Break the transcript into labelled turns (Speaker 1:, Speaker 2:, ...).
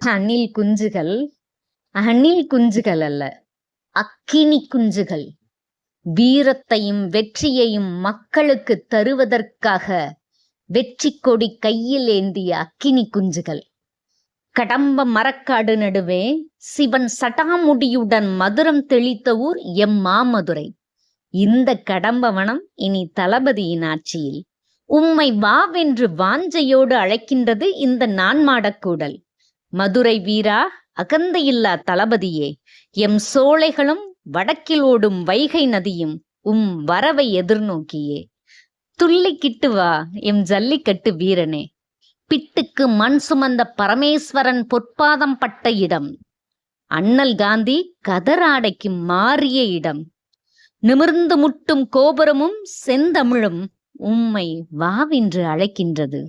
Speaker 1: அணில் குஞ்சுகள் அணில் குஞ்சுகள் அல்ல, அக்கினி குஞ்சுகள். வீரத்தையும் வெற்றியையும் மக்களுக்கு தருவதற்காக வெற்றி கொடி கையில் ஏந்திய அக்கினி குஞ்சுகள். கடம்ப மரக்காடு நடுவே சிவன் சடாமுடியுடன் மதுரம் தெளித்த ஊர் எம் மாமதுரை. இந்த கடம்பவனம் இனி தளபதியின் ஆட்சியில். உம்மை வாவென்று வாஞ்சையோடு அழைக்கின்றது இந்த நான்மாடக்கூடல். மதுரை வீரா, அகந்தையில்லா தளபதியே, எம் சோலைகளும் வடக்கில் ஓடும் வைகை நதியும் உம் வரவை எதிர்நோக்கியே. துள்ளிக்கிட்டு வா எம் ஜல்லிக்கட்டு வீரனே. பிட்டுக்கு மண் சுமந்த பரமேஸ்வரன் பொற்பாதம் பட்ட இடம். அண்ணல் காந்தி கதராடைக்கு மாறிய இடம். நிமிர்ந்து முட்டும் கோபுரமும் செந்தமிழும் உம்மை வாவென்று அழைக்கின்றது.